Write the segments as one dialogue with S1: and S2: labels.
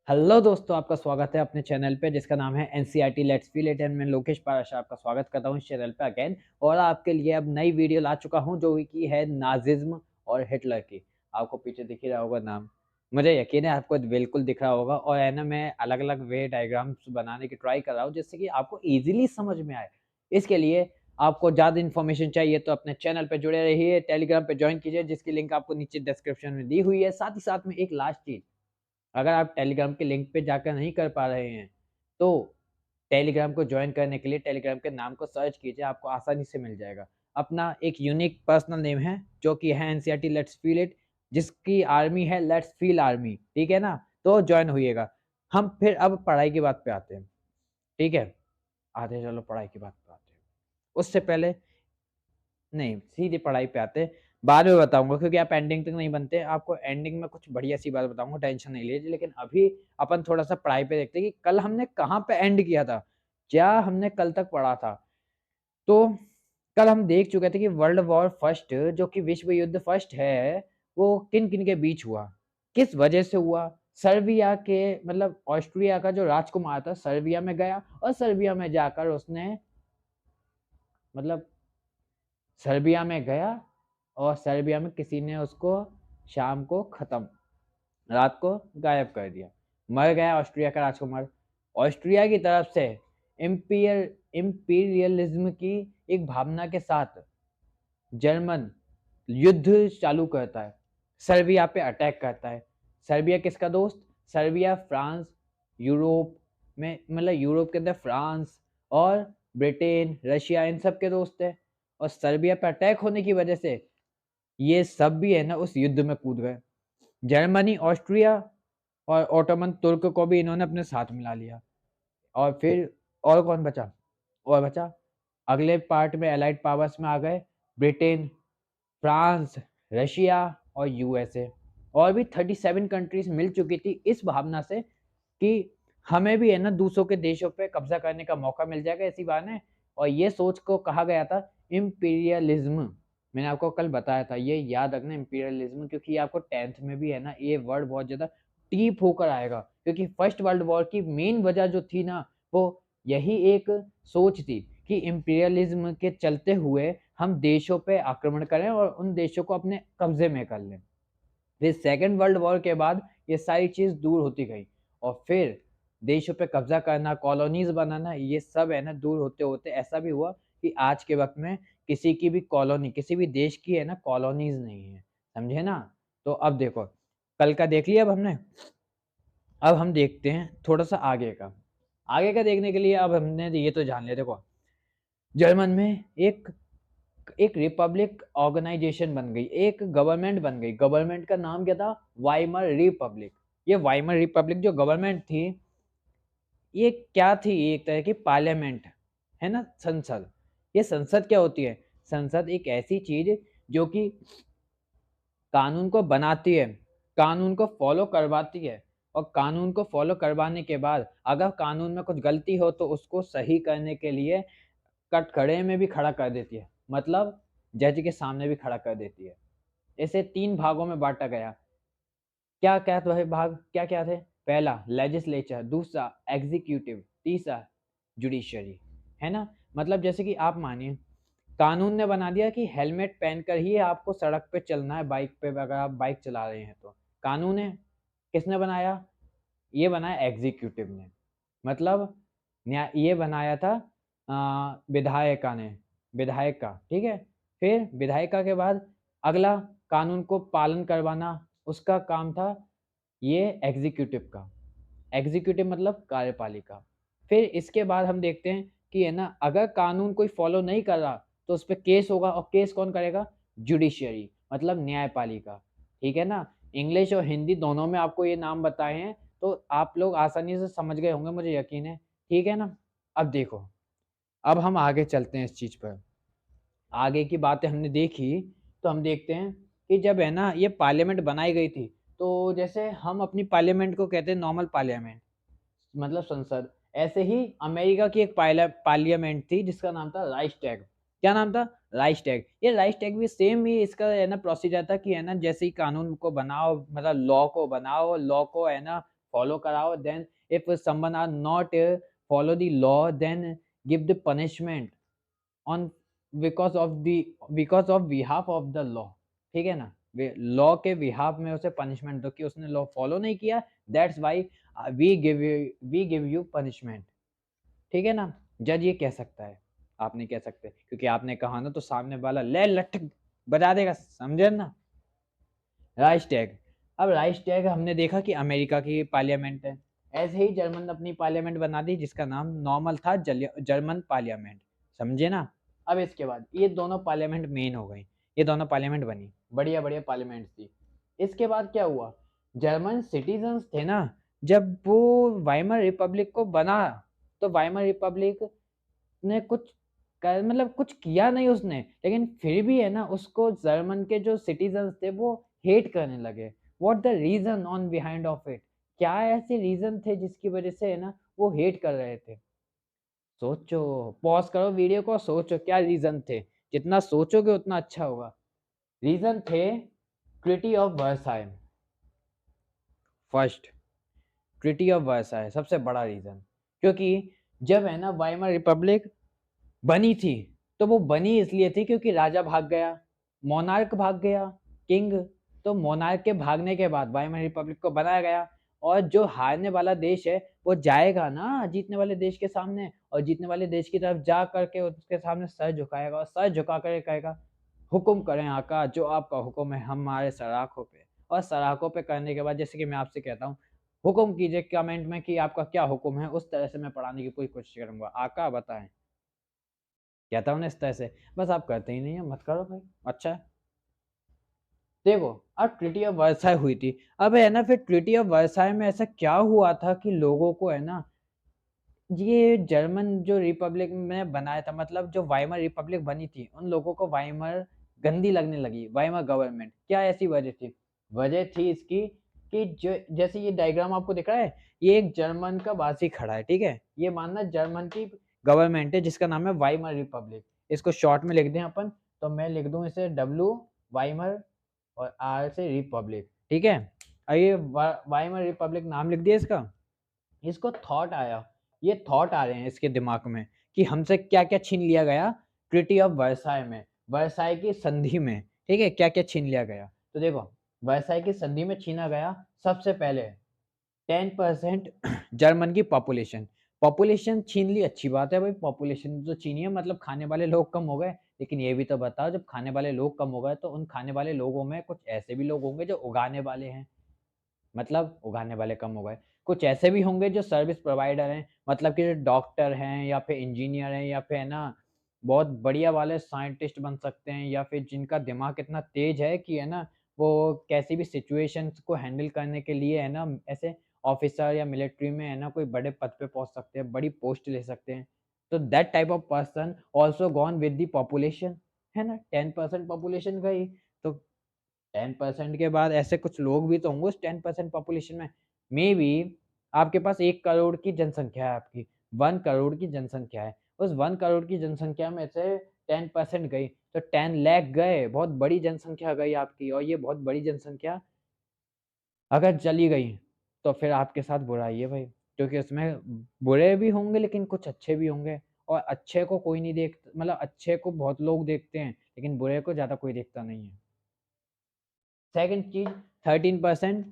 S1: Hello दोस्तों, आपका स्वागत है अपने चैनल पे जिसका नाम है NCERT let's feel it and मैं लोकेश पाराशर आपका स्वागत करता हूँ इस चैनल पे अगेन। और आपके लिए अब नई वीडियो ला चुका हूँ जो कि है नाजिज्म और हिटलर की। आपको पीछे दिख ही रहा होगा नाम। मुझे यकीन है आपको बिल्कुल दिख रहा होगा और है ना, मैं अलग अलग वे डायग्राम्स बनाने की ट्राई कर रहा हूँ जिससे कि आपको ईजिली समझ में आए। इसके लिए आपको ज़्यादा इन्फॉर्मेशन चाहिए तो अपने चैनल पे जुड़े रहिए, टेलीग्राम पे ज्वाइन कीजिए जिसकी लिंक आपको नीचे डिस्क्रिप्शन में दी हुई है। साथ ही साथ में एक लास्ट चीज़, अगर आप टेलीग्राम के लिंक पे जाकर नहीं कर पा रहे हैं, तो टेलीग्राम को जॉइन करने के लिए टेलीग्राम के नाम को सर्च कीजिए, आपको आसानी से मिल जाएगा। अपना एक यूनिक पर्सनल नेम है, जो कि है एनसीईआरटी लेट्स फील इट, जिसकी आर्मी है लेट्स फील आर्मी, ठीक है ना? तो जॉइन होइएगा। हम फिर अब पढ़ाई की बात पे आते हैं, ठीक है? आते हैं, चलो पढ़ाई की बात पे आते हैं। उससे पहले नहीं, सीधे पढ़ाई पे आते हैं। बाद में बताऊँगा क्योंकि आप एंडिंग तक नहीं बनते। आपको एंडिंग में कुछ बढ़िया-सी बात बताऊँगा, टेंशन नहीं लीजिए। लेकिन अभी अपन थोड़ा-सा पढ़ाई पे देखते हैं कि कल हमने कहाँ पे एंड किया था? क्या हमने कल तक पढ़ा था? तो कल हम देख चुके थे कि वर्ल्ड वॉर फर्स्ट, जो कि विश्व युद्ध फर्स्ट है, वो किन-किन के बीच हुआ? किस वजह से हुआ? सर्बिया के मतलब ऑस्ट्रिया का जो राजकुमार था, सर्बिया में गया और सर्बिया में जाकर उसने मतलब सर्बिया में गया और सर्बिया में किसी ने उसको शाम को खत्म, रात को गायब कर दिया। मर गया ऑस्ट्रिया का राजकुमार। ऑस्ट्रिया की तरफ से इम्पीरियलिज्म की एक भावना के साथ जर्मन युद्ध चालू करता है, सर्बिया पे अटैक करता है। सर्बिया किसका दोस्त? सर्बिया फ्रांस, यूरोप में मतलब यूरोप के अंदर फ्रांस और ब्रिटेन, रशिया इन सब के दोस्त है। और सर्बिया पे अटैक होने की वजह से ये सब भी है ना उस युद्ध में कूद गए। जर्मनी, ऑस्ट्रिया और ओटोमन तुर्क को भी इन्होंने अपने साथ मिला लिया। और फिर और कौन बचा? और बचा अगले पार्ट में एलाइड पावर्स में आ गए ब्रिटेन, फ्रांस, रशिया और यूएसए। और भी 37 कंट्रीज मिल चुकी थी इस भावना से कि हमें भी है ना दूसरों के देशों पे कब्जा करने का मौका मिल जाएगा इसी बहाने। और ये सोच को कहा गया था इम्पीरियलिज्म। मैंने आपको कल बताया था, ये याद रखना इम्पीरियलिज्म, क्योंकि ये आपको 10th में भी है ना ये वर्ड बहुत ज़्यादा डीप होकर आएगा। क्योंकि फर्स्ट वर्ल्ड वॉर की मेन वजह जो थी ना, वो यही एक सोच थी कि इम्पीरियलिज्म के चलते हुए हम देशों पे आक्रमण करें और उन देशों को अपने कब्जे में कर लें। फिर सेकेंड वर्ल्ड वॉर के बाद ये सारी चीज़ दूर होती गई और फिर देशों पे कब्जा करना, कॉलोनीज़ बनाना, ये सब है ना दूर होते-होते ऐसा भी हुआ कि आज के वक़्त में किसी की भी कॉलोनी, किसी भी देश की है ना कॉलोनीज़ नहीं है, समझे ना? तो अब देखो, कल का देख लिया अब हमने, अब हम देखते हैं थोड़ा-सा आगे का। आगे का देखने के लिए अब हमने ये तो जान लिया। देखो, जर्मन में एक एक रिपब्लिक ऑर्गेनाइजेशन बन गई, एक गवर्नमेंट बन गई। गवर्नमेंट का नाम क्या था? Weimar Republic. ये वाइमर रिपब्लिक जो गवर्नमेंट थी, ये क्या थी? एक तरह की पार्लियामेंट, है ना? संसद। ये संसद क्या होती है? संसद एक ऐसी चीज़ जो कि कानून को बनाती है, कानून को फ़ॉलो करवाती है और कानून को फ़ॉलो करवाने के बाद अगर कानून में कुछ गलती हो तो उसको सही करने के लिए कटघरे में भी खड़ा कर देती है। मतलब जज के सामने भी खड़ा कर देती है। इसे 3 भागों में बाँटा गया। क्या-क्या तो है भाग, क्या-क्या थे? पहला लेजिस्लेचर, दूसरा एग्ज़ीक्यूटिव, तीसरा जुडिशरी, है ना? मतलब जैसे कि आप मानिए, कानून ने बना दिया कि हेलमेट पहनकर ही आपको सड़क पे चलना है, बाइक पे अगर आप बाइक चला रहे हैं तो। कानून है, किसने बनाया? ये बनाया एग्ज़ीक्यूटिव ने। मतलब ये बनाया था विधायिका ने, विधायिका, ठीक है? फिर विधायिका के बाद अगला कानून को पालन करवाना उसका काम था ये एग्ज़ीक्यूटिव का। एग्ज़ीक्यूटिव मतलब कार्यपालिका। फिर इसके बाद हम देखते हैं कि है ना अगर कानून कोई फ़ॉलो नहीं कर रहा तो उस पे केस होगा और केस कौन करेगा? जुडिशियरी मतलब न्यायपालिका, ठीक है ना? इंग्लिश और हिंदी दोनों में आपको ये नाम बताए हैं, तो आप लोग आसानी से समझ गए होंगे मुझे यकीन है, ठीक है ना? अब देखो, अब हम आगे चलते हैं इस चीज़ पर। आगे की बातें हमने देखी, तो हम देखते हैं कि जब है ना ये पार्लियामेंट बनाई गई थी, तो जैसे हम अपनी पार्लियामेंट को कहते हैं नॉर्मल पार्लियामेंट, मतलब संसद। ऐसे ही अमेरिका की एक पार्लियामेंट थी जिसका नाम था राइक्सटैग। क्या नाम था? राइक्सटैग। ये राइक्सटैग भी सेम ही इसका है ना प्रोसीजर था कि है ना जैसे ही कानून को बनाओ, मतलब लॉ को बनाओ, लॉ को है ना फॉलो कराओ, then if someone are not follow the law then give the punishment on because of behalf of the law, ठीक है ना, लॉ के बिहाफ में उसे पनिशमेंट दो कि उसने लॉ फॉलो नहीं किया, that's why we give you punishment, ठीक है ना। जज ये कह सकता है, आप नहीं कह सकते, क्योंकि आपने कहा ना तो सामने वाला ले लठ बजा देगा, समझे ना। राइस टैग, अब राइस टैग हमने देखा कि अमेरिका की पार्लियामेंट है, ऐसे ही जर्मन ने अपनी पार्लियामेंट बना दी जिसका नाम नॉर्मल था, जर्मन पार्लियामेंट, समझे ना। अब इसके बाद ये दोनों पार्लियामेंट मेन हो गई, ये दोनों पार्लियामेंट बनी, बढ़िया बढ़िया पार्लियामेंट थी। इसके बाद क्या हुआ, जर्मन सिटीजन्स थे ना, जब वो वाइमर रिपब्लिक को बना तो वाइमर रिपब्लिक ने कुछ मतलब कुछ किया नहीं उसने, लेकिन फिर भी है ना उसको जर्मन के जो सिटीजन्स थे वो हेट करने लगे। What the reason on behind of it, क्या ऐसे रीजन थे जिसकी वजह से है ना वो हेट कर रहे थे। सोचो, पॉज करो वीडियो को, सोचो क्या रीजन थे, जितना सोचोगे उतना अच्छा होगा। रीजन थे treaty of Versailles, first treaty of Versailles सबसे बड़ा रीजन, क्योंकि जब है ना वाइमर रिपब्लिक बनी थी तो वो बनी इसलिए थी क्योंकि राजा भाग गया, मोनार्क भाग गया, किंग, तो मोनार्क के भागने के बाद वाइमर रिपब्लिक को बनाया गया, और जो हारने वाला देश है वो जाएगा ना जीतने वाले देश के सामने, और जीतने वाले देश की तरफ जा करके उसके सामने सर झुकाएगा, और सर झुका कर कहेगा हुक्म करें आका, जो आपका हुक्म है हमारे सराखों पे, और सराखों पे करने के बाद जैसे कि मैं आपसे कहता हूँ हुक्म कीजिए कमेंट में कि आपका क्या हुक्म है, उस तरह से मैं पढ़ाने की पूरी कोशिश करूंगा, आका बताएं, कहता हूँ ना इस तरह से, बस आप करते ही नहीं है, मत करो भाई। अच्छा देखो, अब ट्रीटी ऑफ वर्साई हुई थी, अब है ना फिर ट्रीटी ऑफ वर्साई में ऐसा क्या हुआ था कि लोगों को है ना ये जर्मन जो रिपब्लिक में बनाया था, मतलब जो वाइमर रिपब्लिक बनी थी उन लोगों को वाइमर गंदी लगने लगी, वाइमर गवर्नमेंट, क्या ऐसी वजह थी, वजह थी इसकी कि जो जैसे ये डायग्राम आपको दिख रहा है, ये एक जर्मन का वासी खड़ा है, ठीक है, ये मानना जर्मन की गवर्नमेंट है जिसका नाम है वाइमर रिपब्लिक, इसको शॉर्ट में लिख दें अपन, तो मैं लिख दूं इसे डब्ल्यू वाइमर और आर से रिपब्लिक, ठीक है। ये वाइमर रिपब्लिक नाम लिख दिया इसका, इसको थॉट आया, ये थॉट आ रहे हैं इसके दिमाग में कि हमसे क्या क्या छीन लिया गया ट्रीटी ऑफ वर्साई में, वर्साई की संधि में, ठीक है, क्या क्या छीन लिया गया। तो देखो वर्साई की संधि में छीना गया सबसे पहले 10% जर्मन की पॉपुलेशन, पॉपुलेशन छीन ली, अच्छी बात है भाई, पॉपुलेशन तो छीनी है, मतलब खाने वाले लोग कम हो गए, लेकिन ये भी तो बताओ जब खाने वाले लोग कम हो गए तो उन खाने वाले लोगों में कुछ ऐसे भी लोग होंगे जो उगाने वाले हैं, मतलब उगाने वाले कम हो गए, कुछ ऐसे भी होंगे जो सर्विस प्रोवाइडर हैं, मतलब कि जो डॉक्टर हैं या फिर इंजीनियर हैं या फिर है ना बहुत बढ़िया वाले साइंटिस्ट बन सकते हैं, या फिर जिनका दिमाग इतना तेज है कि है ना वो कैसी भी सिचुएशंस को हैंडल करने के लिए है ना ऐसे ऑफिसर या मिलिट्री में है ना कोई बड़े पद पे पहुंच सकते हैं, बड़ी पोस्ट ले सकते हैं, तो that type of person also gone with the population, है ना 10% पॉपुलेशन गई, तो 10% के बाद ऐसे कुछ लोग भी तो होंगे उस 10% पॉपुलेशन में, मे बी आपके पास 1 करोड़ की जनसंख्या है, आपकी 1 करोड़ की जनसंख्या है, उस 1 करोड़ की जनसंख्या में से 10% गई तो 10 लाख गए, बहुत बड़ी जनसंख्या गई आपकी, और ये बहुत बड़ी जनसंख्या अगर चली गई तो फिर आपके साथ बुराई है भाई, क्योंकि उसमें बुरे भी होंगे लेकिन कुछ अच्छे भी होंगे, और अच्छे को कोई नहीं देखता, मतलब अच्छे को बहुत लोग देखते हैं लेकिन बुरे को ज्यादा कोई देखता नहीं है। सेकंड चीज 13%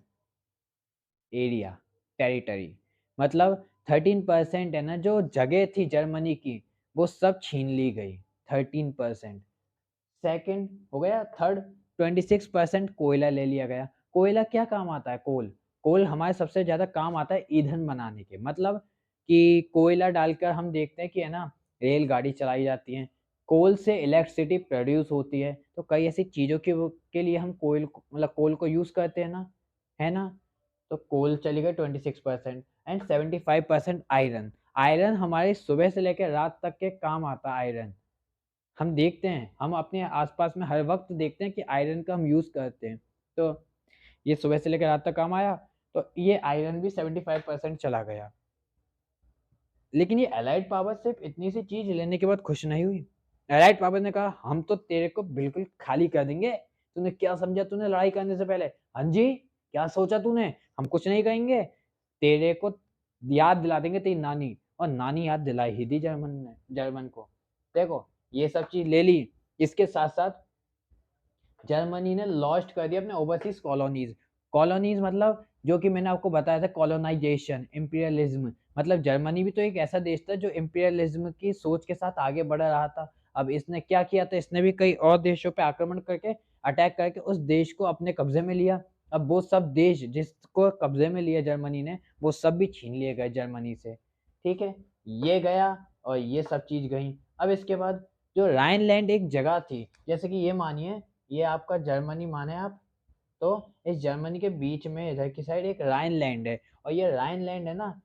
S1: एरिया, टेरिटरी, मतलब 13% है ना जो जगह थी जर्मनी की वो सब छीन ली गई, 13%। सेकंड हो गया, थर्ड 26% कोयला ले लिया गया, कोयला क्या काम आता है, कोल, कोल हमारे सबसे ज्यादा काम आता है ईंधन बनाने के, मतलब कि कोयला डालकर हम देखते हैं कि है ना रेलगाड़ी चलाई जाती है, कोल से इलेक्ट्रिसिटी प्रोड्यूस होती है, तो कई ऐसी चीजों के लिए हम मतलब कोल को यूज करते हैं ना, है ना, तो कोल चली गई 26%, एंड 75% आयरन, आयरन हमारे सुबह से लेकर रात तक के काम आता है आयरन, हम देखते हैं, हम अपने आसपास में हर वक्त देखते हैं कि आयरन का हम यूज करते हैं, तो ये सुबह से लेकर रात तक काम आया, तो ये आयरन भी 75% चला गया। लेकिन ये अलाइड पावर सिर्फ इतनी सी चीज लेने के बाद खुश नहीं हुई, अलाइड पावर ने कहा हम तो तेरे को बिल्कुल खाली कर देंगे, तूने क्या समझा, तूने लड़ाई करने से पहले, हाँ जी क्या सोचा तूने, हम कुछ नहीं कहेंगे, तेरे को याद दिला देंगे तेरी नानी, और नानी याद दिलाई ही दी जर्मन को। देखो ये सब चीज ले ली। इसके साथ साथ जर्मनी ने लॉस्ट कर दिया अपने ओवरसीज कॉलोनीज। कॉलोनीज मतलब जो कि मैंने आपको बताया था, कॉलोनाइजेशन, इंपीरियलिज्म। मतलब जर्मनी भी तो एक ऐसा देश था जो इंपीरियलिज्म की सोच के साथ आगे बढ़ रहा था। अब इसने क्या किया था, इसने भी कई और देशों पे आक्रमण करके, अटैक करके उस देश को अपने कब्जे में लिया। अब वो सब देश जिसको कब्जे में लिया जर्मनी ने, वो सब भी छीन लिए गए जर्मनी से। ठीक है, ये गया और ये सब चीज गई। अब इसके बाद जो राइनलैंड एक जगह थी, जैसे कि ये मानिए ये आपका जर्मनी माने आप, तो इस जर्मनी के बीच में इधर की साइड एक राइनलैंड है, और ये राइनलैंड है ना,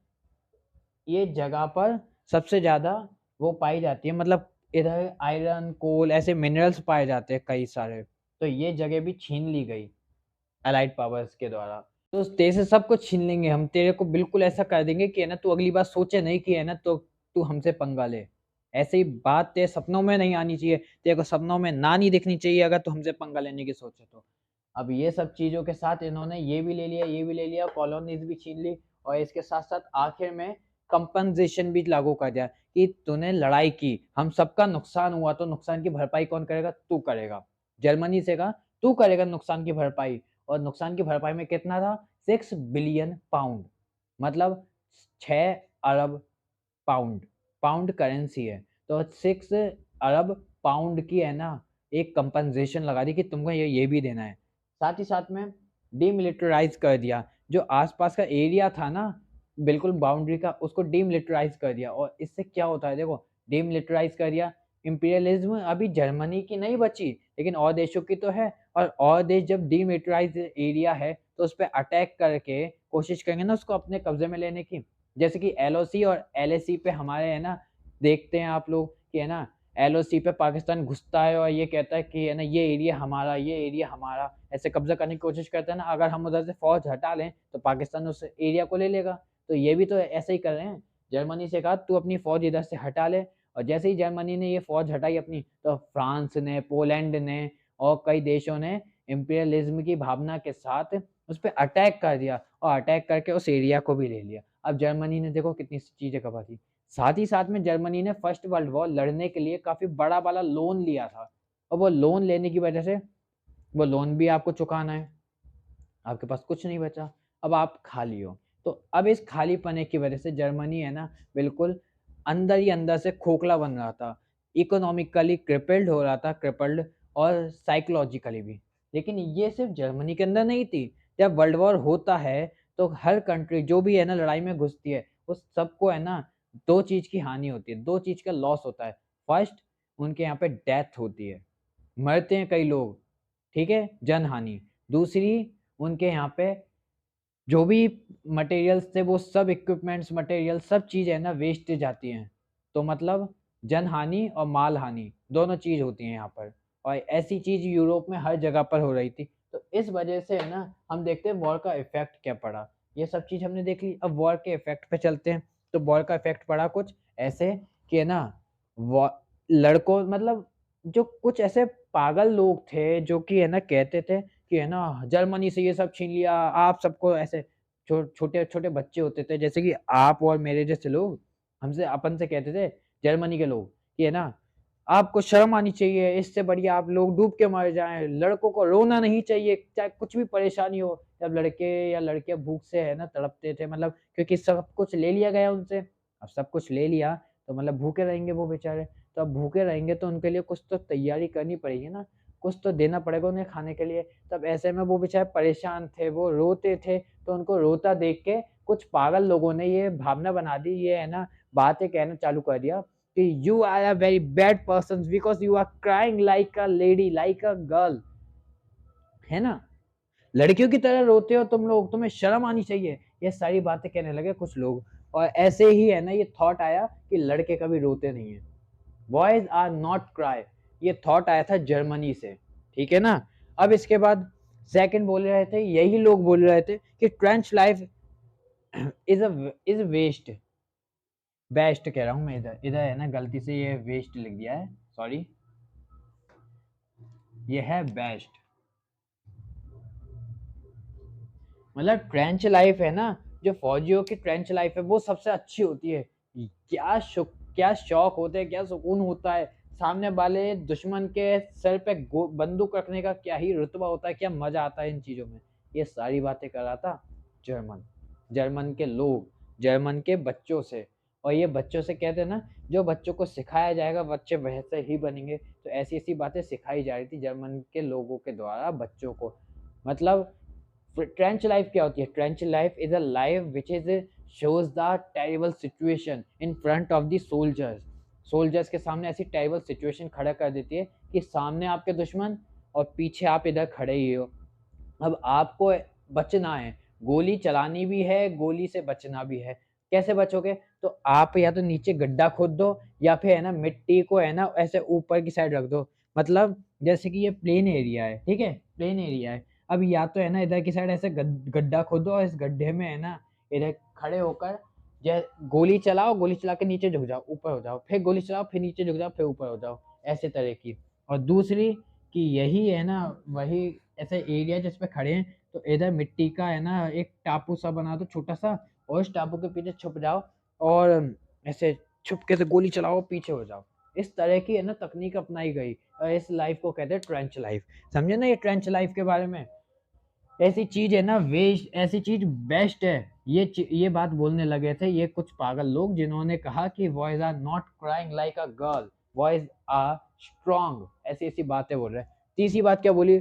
S1: ये जगह पर सबसे ज्यादा वो पाई जाती है, मतलब इधर आयरन कोल ऐसे मिनरल्स पाए जाते हैं कई सारे। तो ये जगह भी छीन ली गई अलाइड पावर्स के द्वारा। तो तेरे से सब कुछ छीन लेंगे हम, तेरे को बिल्कुल ऐसा कर देंगे कि है ना तू अगली बार सोचे नहीं कि है ना तो तू हमसे पंगा ले। ऐसे ही बात तेरे सपनों में नहीं आनी चाहिए, तेरे को सपनों में ना नहीं दिखनी चाहिए अगर तू हमसे पंगा लेने की सोचे तो। अब ये सब चीजों के साथ इन्होंने ये भी ले लिया, ये भी ले लिया, कॉलोनीज भी छीन ली, और इसके साथ साथ आखिर में कंपनसेशन भी लागू कर दिया कि तूने लड़ाई की, हम सबका नुकसान हुआ, तो नुकसान की भरपाई कौन करेगा, तू करेगा। जर्मनी से कहा तू करेगा नुकसान की भरपाई। और नुकसान की भरपाई में कितना था, 6 बिलियन पाउंड, मतलब 6 अरब पाउंड। पाउंड करेंसी है, तो 6 अरब पाउंड की है ना एक कंपनसेशन लगा दी कि तुमको ये भी देना है। साथ ही साथ में डीमिलिटराइज कर दिया, जो आसपास का एरिया था ना बिल्कुल बाउंड्री का, उसको डीमिलिटराइज कर दिया। और इससे क्या होता है देखो, डीमिलिटराइज कर दिया, इंपीरियलिज्म अभी जर्मनी की नहीं बची लेकिन और देशों की तो है। और देश जब डीमिलिटराइज एरिया है तो उस पर अटैक करके कोशिश करेंगे ना उसको अपने कब्जे में लेने की। जैसे कि एलओसी और एलएसी पे हमारे है ना, देखते हैं आप लोग कि है ना, एलओसी पे पाकिस्तान घुसता है और ये कहता है कि है ना ये एरिया हमारा, ये एरिया हमारा, ऐसे कब्जा करने की कोशिश करता है ना। अगर हम उधर से फौज हटा लें तो पाकिस्तान उस एरिया को ले लेगा। तो ये भी तो ऐसे ही कर रहे हैं, जर्मनी से कहा तू अपनी फौज इधर से हटा ले, और जैसे ही जर्मनी ने ये फौज हटाई अपनी, तो फ्रांस ने, पोलैंड ने और कई देशों ने इंपीरियलिज्म की भावना के साथ उस पर अटैक कर दिया, और अटैक करके उस एरिया को भी ले लिया। अब जर्मनी ने देखो कितनी चीजें कमा दी। साथ ही साथ में जर्मनी ने फर्स्ट वर्ल्ड वॉर लड़ने के लिए काफी बड़ा वाला लोन लिया था, और वो लोन लेने की वजह से वो लोन भी आपको चुकाना है, आपके पास कुछ नहीं बचा, अब आप खाली हो। तो अब इस खाली पने की वजह से जर्मनी है ना बिल्कुल अंदर ही अंदर से खोखला बन रहा था, इकोनॉमिकली क्रिपल्ड हो रहा था, क्रिपल्ड, और साइकोलॉजिकली भी। लेकिन ये सिर्फ जर्मनी के अंदर नहीं थी, जब वर्ल्ड वॉर होता है तो हर कंट्री जो भी है ना लड़ाई में घुसती है उस सबको है ना दो चीज की हानि होती है, दो चीज का लॉस होता है। फर्स्ट, उनके यहाँ पे डेथ होती है, मरते हैं कई लोग, ठीक है, जन हानि। दूसरी, उनके यहाँ पे जो भी मटेरियल्स थे वो सब इक्विपमेंट्स, मटेरियल, सब चीज़ है ना वेस्ट जाती हैं। तो मतलब जन हानि और माल हानि दोनों चीज़ होती हैं यहाँ पर, और ऐसी चीज़ यूरोप में हर जगह पर हो रही थी। तो इस वजह से है ना हम देखते हैं वॉर का इफेक्ट क्या पड़ा। ये सब चीज़ हमने देख ली, अब वॉर के इफेक्ट पे चलते हैं। तो वॉर का इफेक्ट पड़ा कुछ ऐसे कि है ना, लड़कों मतलब जो कुछ ऐसे पागल लोग थे जो कि है ना कहते थे कि है ना जर्मनी से ये सब छीन लिया, आप सबको ऐसे छोटे छोटे बच्चे होते थे जैसे कि आप और मेरे जैसे लोग, हमसे अपन से कहते थे जर्मनी के लोग कि है ना आपको शर्म आनी चाहिए, इससे बढ़िया आप लोग डूब के मर जाएं, लड़कों को रोना नहीं चाहिए चाहे कुछ भी परेशानी हो। जब लड़के या लड़कियां भूख से है ना तड़पते थे, मतलब क्योंकि सब कुछ ले लिया गया उनसे, अब सब कुछ ले लिया तो मतलब भूखे रहेंगे वो बेचारे। तो अब भूखे रहेंगे तो उनके लिए कुछ तो तैयारी करनी पड़ेगी ना, कुछ तो देना पड़ेगा उन्हें खाने के लिए। तब ऐसे में वो बेचारे परेशान थे, वो रोते थे, तो उनको रोता देख के कुछ पागल लोगों ने ये भावना बना दी, ये है ना बातें कहना चालू कर दिया कि you are a very bad person because you are crying like a lady, like a girl, है ना, लड़कियों की तरह रोते हो तुम लोग, तुम्हें शर्म आनी चाहिए। ये सारी बातें कहने लगे कुछ लोग, और ऐसे ही है ना ये थॉट आया कि लड़के कभी रोते नहीं है, बॉयज आर नॉट क्राई, ये थॉट आया था जर्मनी से, ठीक है ना। अब इसके बाद सेकंड बोल रहे थे, यही लोग बोल रहे थे कि trench life is waste, best कह रहा हूं मैं, इधर इधर है ना गलती से ये वेस्ट लिख दिया है, सॉरी, ये है बेस्ट। मतलब ट्रेंच लाइफ है ना जो फौजियों की ट्रेंच लाइफ है वो सबसे अच्छी होती है। क्या शौक होते हैं, क्या सुकून होता है, सामने वाले दुश्मन के सर पे बंदूक रखने का क्या ही रुतबा होता है, क्या मजा आता है इन चीजों में। ये सारी बातें कर रहा था जर्मन, जर्मन के लोग, जर्मन के बच्चों से। और ये बच्चों से कहते हैं ना, जो बच्चों को सिखाया जाएगा बच्चे वैसे ही बनेंगे। तो ऐसी ऐसी बातें सिखाई जा रही थी जर्मन के लोगों के द्वारा बच्चों को। मतलब ट्रेंच लाइफ क्या होती है? Trench life is a life which is shows the terrible situation in front of the soldiers. Soldiers के सामने ऐसी टेरिबल सिचुएशन खड़ा कर देती है कि सामने आपके दुश्मन और पीछे आप इधर खड़े ही हो। अब आपको बचना है, गोली चलानी भी है, गोली से बचना भी है। कैसे बचोगे? तो आप या तो नीचे गड्ढा खोद दो, या फिर है ना मिट्टी को है ना ऐसे ऊपर की साइड रख दो। मतलब जैसे कि ये प्लेन एरिया है, ठीक है, प्लेन एरिया है। अब या तो है ना इधर की साइड ऐसे गड्ढा खोदो और इस गड्ढे में है ना इधर खड़े होकर गोली चलाओ, गोली चला के नीचे झुक जाओ, ऊपर हो जाओ, फिर गोली चलाओ, फिर नीचे झुक जाओ, फिर ऊपर हो जाओ, ऐसे तरह की। और दूसरी कि यही है ना वही ऐसे एरिया जिस पे खड़े हैं, तो इधर मिट्टी का है ना एक टापू सा बना दो छोटा सा, और इस टापू के पीछे छुप जाओ और ऐसे छुपके से गोली चलाओ, पीछे हो जाओ। इस तरह की है ना तकनीक अपनाई गई और इस लाइफ को कहते हैं ट्रेंच लाइफ। समझे ना ये ट्रेंच लाइफ के बारे में? ऐसी चीज है ना वेस्ट, ऐसी चीज बेस्ट है। ये बात बोलने लगे थे ये कुछ पागल लोग, जिन्होंने कहा कि boys are not crying like a girl, boys are strong, ऐसी ऐसी बातें बोल रहे हैं। तीसरी बात क्या बोली?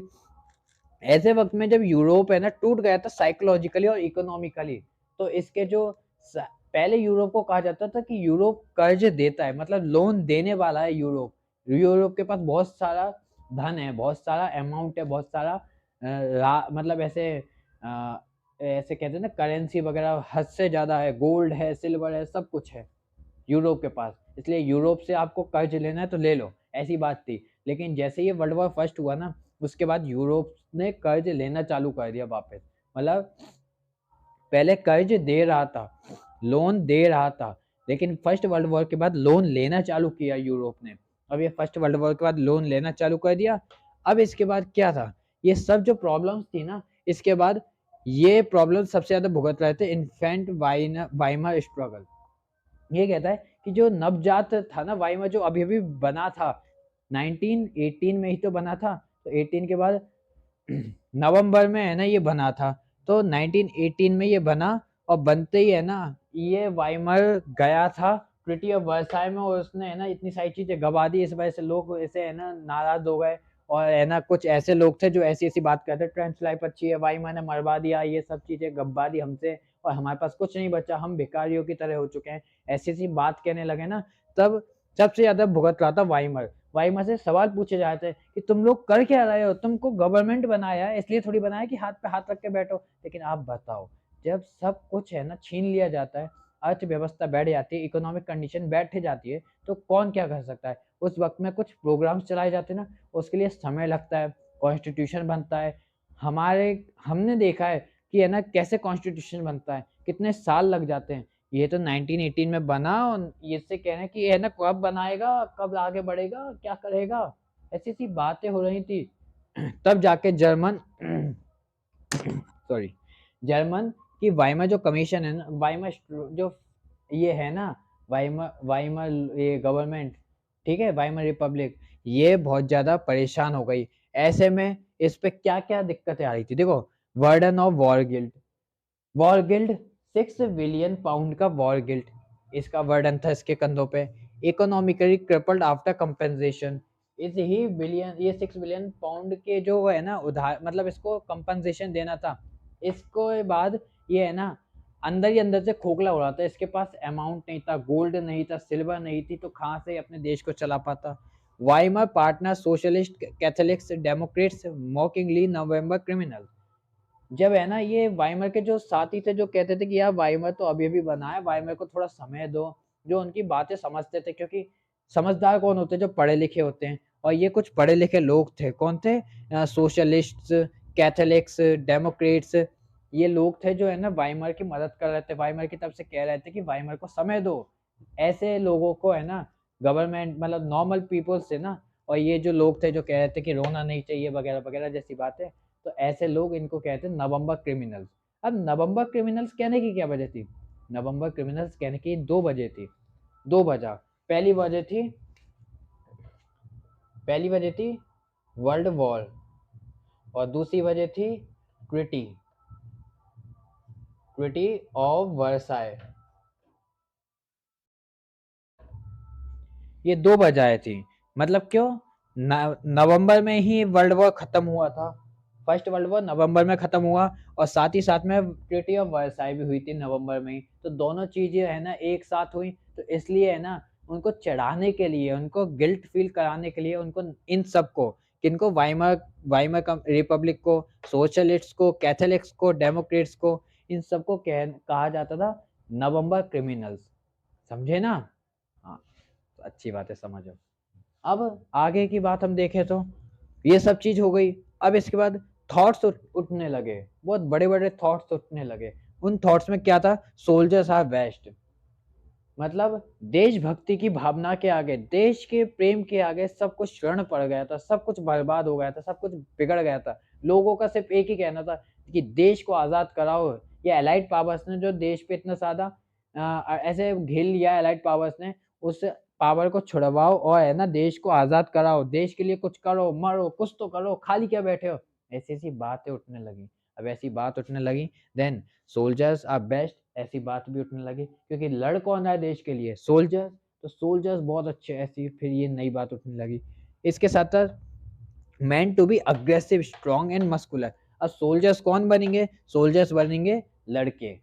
S1: ऐसे वक्त में जब यूरोप है ना टूट गया था साइकोलॉजिकली और इकोनॉमिकली, तो इसके जो पहले यूरोप को कहा जाता था कि यूरोप कर्ज देता है, मतलब लोन देने वाला है यूरोप। यूरोप के पास बहुत सारा धन है, बहुत सारा अमाउंट है, बहुत सारा मतलब ऐसे ऐसे कहते हैं ना करेंसी वगैरह हद से ज्यादा है, गोल्ड है, सिल्वर है, सब कुछ है यूरोप के पास। इसलिए यूरोप से आपको कर्ज लेना है तो ले लो, ऐसी बात थी। लेकिन जैसे ये वर्ल्ड वॉर फर्स्ट हुआ ना, उसके बाद यूरोप ने कर्ज लेना चालू कर दिया वापस। मतलब पहले कर्ज दे रहा था, लोन दे रहा था, लेकिन फर्स्ट वर्ल्ड वॉर के बाद लोन लेना चालू किया यूरोप ने। अब ये फर्स्ट वर्ल्ड वॉर के बाद लोन लेना चालू कर दिया। अब इसके बाद क्या था? ये सब जो प्रॉब्लम्स थी ना, इसके बाद ये प्रॉब्लम सबसे ज्यादा भुगत रहे थे इन्फेंट वाइमर स्ट्रगल। ये कहता है कि जो नवजात था ना वाइमर, जो अभी अभी बना था, 1918 में ही तो बना था, तो 18 के बाद नवंबर में है ना ये बना था, तो 1918 में ये बना। और बनते ही है ना ये वाइमर गया था ट्रीटी ऑफ वर्साई में, और उसने है ना इतनी सारी चीजें गवा दी। इस वजह से लोग ऐसे है ना नाराज हो गए, और है ना कुछ ऐसे लोग थे जो ऐसी ऐसी बात करते, ट्रेंच लाइफ अच्छी है, वाइमर ने मरवा दिया, ये सब चीजें गब्बा दी हमसे, और हमारे पास कुछ नहीं बचा, हम भिखारियों की तरह हो चुके हैं, ऐसी ऐसी बात कहने लगे ना। तब सबसे ज्यादा भुगत रहा था वाइमर। वाइमर से सवाल पूछे जाते कि तुम लोग कर क्या रहे हो, तुमको गवर्नमेंट बनाया है, इसलिए थोड़ी बनाया कि हाथ पे हाथ रख के बैठो। लेकिन आप बताओ, जब सब कुछ है ना छीन लिया जाता है, अर्थव्यवस्था बैठ जाती है, इकोनॉमिक कंडीशन बैठ जाती है, तो कौन क्या कर सकता है? उस वक्त में कुछ प्रोग्राम्स चलाए जाते हैं ना, उसके लिए समय लगता है, कॉन्स्टिट्यूशन बनता है। हमने देखा है कि है ना कैसे कॉन्स्टिट्यूशन बनता है, कितने साल लग जाते हैं। ये तो 1918 में बना, और ये से कह रहे हैं कि है ना कब बनाएगा, कब आगे बढ़ेगा, क्या करेगा, ऐसी ऐसी बातें हो रही थी। तब जाके जर्मन सॉरी, जर्मन की वाइमर जो कमीशन है ना, वाइमर जो ये है ना, वाइमर वाइमर ये गवर्नमेंट, ठीक है, वाइमर रिपब्लिक, ये बहुत ज्यादा परेशान हो गई। ऐसे में इस पे क्या क्या दिक्कतें आ रही थी, देखो। Burden of war guilt, war guilt 6 billion pound का वॉर गिल्ट इसका वर्डन था इसके कंधों पे। इकोनॉमिकली क्रिपल्ड आफ्टर कंपेंसेशन, इस ही बिलियन, ये 6 बिलियन पाउंड के जो है ना उधार, मतलब इसको कंपनसेशन देना था। इसको बाद ये है ना अंदर ही अंदर से खोखला हो रहा था, इसके पास अमाउंट नहीं था, गोल्ड नहीं था, सिल्वर नहीं थी, तो कहाँ से अपने देश को चला पाता। Weimar partner socialist Catholics democrats mockingly November criminal, जब है ना ये वाइमर के जो साथी थे जो कहते थे कि यार वाइमर तो अभी अभी बना है, वाइमर को थोड़ा समय दो, जो उनकी बातें समझते थे, क्योंकि समझदार कौन होते हैं? जो पढ़े लिखे होते हैं। और ये कुछ पढ़े लिखे लोग थे, कौन थे? सोशलिस्ट्स, कैथोलिक्स, डेमोक्रेट्स, ये लोग थे जो है ना वाइमर की मदद कर रहे थे, वाइमर की तरफ से कह रहे थे कि वाइमर को समय दो। ऐसे लोगों को है ना गवर्नमेंट, मतलब नॉर्मल पीपल से ना, और ये जो लोग थे जो कह रहे थे कि रोना नहीं चाहिए वगैरह वगैरह जैसी बातें, तो ऐसे लोग इनको कहते हैं नवंबर क्रिमिनल्स। अब नवंबर क्रिमिनल्स कहने की क्या वजह थी? नवंबर क्रिमिनल्स कहने की 2 वजह थी, 2 वजह। पहली वजह थी पहली वजह थी वर्ल्ड वॉर और दूसरी वजह थी ट्रिटी ट्रिटी ऑफ वर्साई। ये 2 वजहें थी। मतलब क्यों? नवंबर में ही वर्ल्ड वॉर खत्म हुआ था। फर्स्ट वर्ल्ड वॉर नवंबर में खत्म हुआ और साथ ही साथ में ट्रीटी ऑफ वर्साई भी हुई थी नवंबर में ही। तो दोनों चीजें है ना एक साथ हुई, तो इसलिए है ना उनको चढ़ाने के लिए, उनको गिल्ट फील कराने के लिए, उनको इन सबको, किनको, वाइमर वाइमर रिपब्लिक को, सोशलिस्ट्स को, कैथोलिक्स को, डेमोक्रेट्स को, इन सबको कहा जाता था नवंबर क्रिमिनल्स। समझे ना? हाँ, तो अच्छी बात है, समझो। अब आगे की बात हम देखें तो ये सब चीज हो गई। अब इसके बाद थॉट्स उठने लगे, बहुत बड़े बड़े थॉट्स उठने लगे। उन थॉट्स में क्या था? Soldiers are best. मतलब देशभक्ति की भावना के आगे, देश के प्रेम के आगे सब कुछ क्षरण पड़ गया था, सब कुछ बर्बाद हो गया था, सब कुछ बिगड़ गया था। लोगों का सिर्फ एक ही कहना था कि देश को आजाद कराओ। ये एलाइड पावर्स ने जो देश पे इतना ज्यादा ऐसे घेर लिया, एलाइड पावर्स ने, उस पावर को छुड़वाओ और है ना देश को आजाद कराओ, देश के लिए कुछ करो, मरो, कुछ तो करो, खाली क्या बैठे हो। ऐसी ऐसी बातें उठने लगी। अब ऐसी बात उठने लगी, देन सोल्जर्स आर बेस्ट, ऐसी बात भी उठने लगी, क्योंकि लड़ कौन रहा है देश के लिए? सोल्जर्स। तो सोल्जर्स बहुत अच्छे, ऐसी फिर ये नई बात उठने लगी। इसके साथ साथ man to be aggressive, strong and muscular. अब सोल्जर्स कौन बनेंगे? सोल्जर्स बनेंगे लड़के,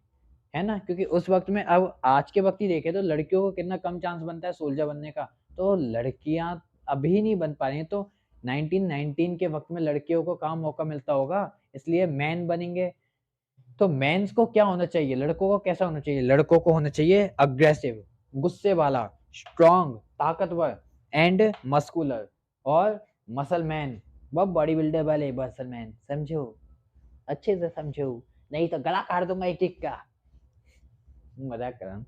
S1: है ना, क्योंकि उस वक्त में, अब आज के वक्त ही देखे तो लड़कियों को कितना कम चांस बनता है सोल्जर बनने का। तो लड़कियां अभी नहीं बन पा रही हैं, तो 1919 के वक्त में लड़कियों को काम मौका मिलता होगा, इसलिए मैन बनेंगे। तो मेंस को क्या होना चाहिए? लड़कों को कैसा होना चाहिए? लड़कों को होना चाहिए अग्रेसिव, गुस्से वाला, स्ट्रॉन्ग, ताकतवर, एंड मस्कुलर, और मसल मैन, वह बॉडी बिल्डर वाले मसल मैन। समझो, अच्छे से समझो, नहीं तो गला काट दूंगा एक टिक का। मजाक कर रहा हूँ।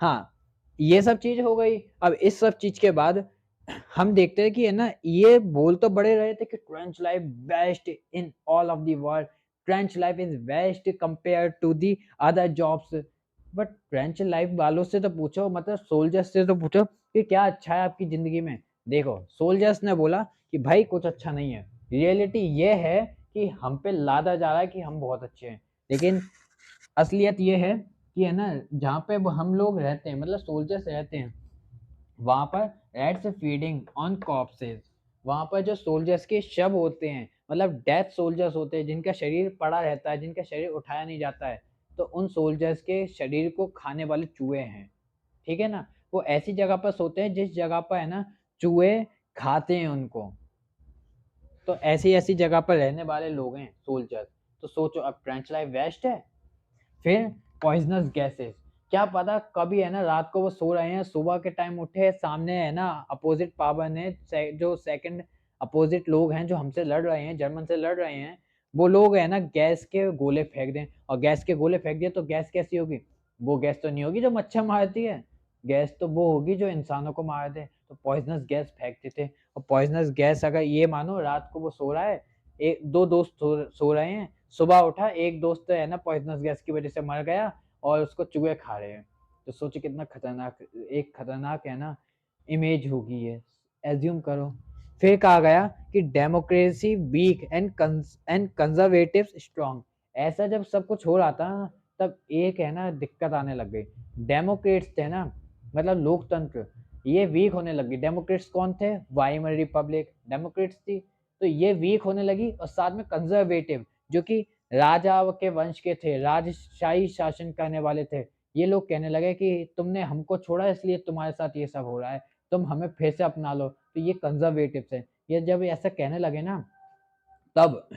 S1: हाँ, ये सब चीज हो गई। अब इस सब चीज के बाद हम देखते हैं कि है ना, ये बोल तो बड़े रहे थे कि trench life best in all of the world, trench life is best compare to the other jobs. But trench life वालों से तो पूछो, मतलब सोल्जर्स से तो पूछो कि क्या अच्छा है आपकी जिंदगी में। देखो, सोल्जर्स ने बोला कि भाई कुछ अच्छा नहीं है, रियलिटी ये है कि हम पे लादा जा रहा है कि हम बहुत अच्छे हैं, लेकिन असलियत ये है कि है ना जहाँ पे हम लोग रहते हैं, मतलब सोल्जर्स रहते हैं, वहां पर रैट्स फीडिंग ऑन कॉर्प्सेस। वहां पर जो सोल्जर्स के शव होते हैं, मतलब डेथ सोल्जर्स होते हैं, जिनका शरीर पड़ा रहता है, जिनका शरीर उठाया नहीं जाता है, तो उन सोल्जर्स के शरीर को खाने वाले चूहे हैं। ठीक है ना? वो ऐसी जगह पर सोते हैं जिस जगह पर है ना चूहे खाते हैं उनको। तो ऐसी ऐसी जगह पर रहने वाले लोग हैं सोल्जर्स। तो सोचो, अब ट्रेंच लाइफ वेस्ट है। फिर पॉइजनस गैसेस, क्या पता कभी है ना रात को वो सो रहे हैं, सुबह के टाइम उठे, सामने है ना अपोजिट पावर ने, जो सेकंड अपोजिट लोग हैं जो हमसे लड़ रहे हैं, जर्मन से लड़ रहे हैं, वो लोग है ना गैस के गोले फेंक दें, और गैस के गोले फेंक दिए तो गैस कैसी होगी? वो गैस तो नहीं होगी जो मच्छर मारती है, गैस तो वो होगी जो इंसानों को मार दे। तो पॉइजनस गैस फेंकते थे। और पॉइजनस गैस, अगर ये मानो रात को वो सो रहा है, एक दो दोस्त सो रहे हैं, सुबह उठा, एक दोस्त है ना पॉइजनस गैस की वजह से मर गया और उसको चूहे खा रहे हैं। तो सोचो कितना खतरनाक, एक खतरनाक है ना इमेज होगी ये, एज्यूम करो। फिर कहा गया कि democracy weak and conservative strong. ऐसा जब सब कुछ हो रहा था ना, तब एक है ना दिक्कत आने लग गई। डेमोक्रेट्स थे ना, मतलब लोकतंत्र, ये वीक होने लगी। डेमोक्रेट्स कौन थे? वाइमर रिपब्लिक डेमोक्रेट्स थी। तो ये वीक होने लगी, और साथ में कंजर्वेटिव, जो कि राजा के वंश के थे, राजशाही शासन करने वाले थे, ये लोग कहने लगे कि तुमने हमको छोड़ा इसलिए तुम्हारे साथ ये सब हो रहा है, तुम हमें फिर से अपना लो। तो ये कंजर्वेटिव्स है। ये जब ऐसा कहने लगे ना, तब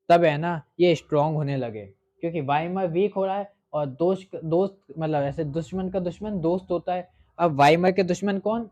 S1: तब है ना ये स्ट्रांग होने लगे, क्योंकि वाइमर वीक हो रहा है, और दोस्त दोस्त, मतलब ऐसे दुश्मन का दुश्मन दोस्त होता है। अब वाइमर के दुश्मन कौन?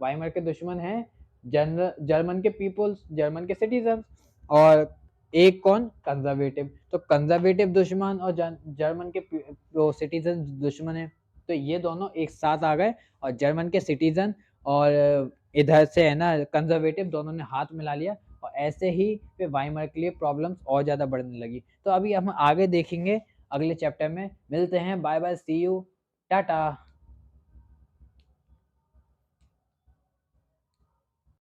S1: वाइमर के दुश्मन है जर्मन के पीपल्स, जर्मन के सिटीजन। और एक कौन? कंजर्वेटिव। तो कंजर्वेटिव दुश्मन और जर्मन के सिटीजन दुश्मन है। तो ये दोनों एक साथ आ गए, और जर्मन के सिटीजन और इधर से है ना कंजर्वेटिव, दोनों ने हाथ मिला लिया और ऐसे ही फिर वाइमर के लिए प्रॉब्लम्स और ज़्यादा बढ़ने लगी। तो अभी हम आगे देखेंगे अगले चैप्टर में। मिलते हैं, bye bye, see you, Tata.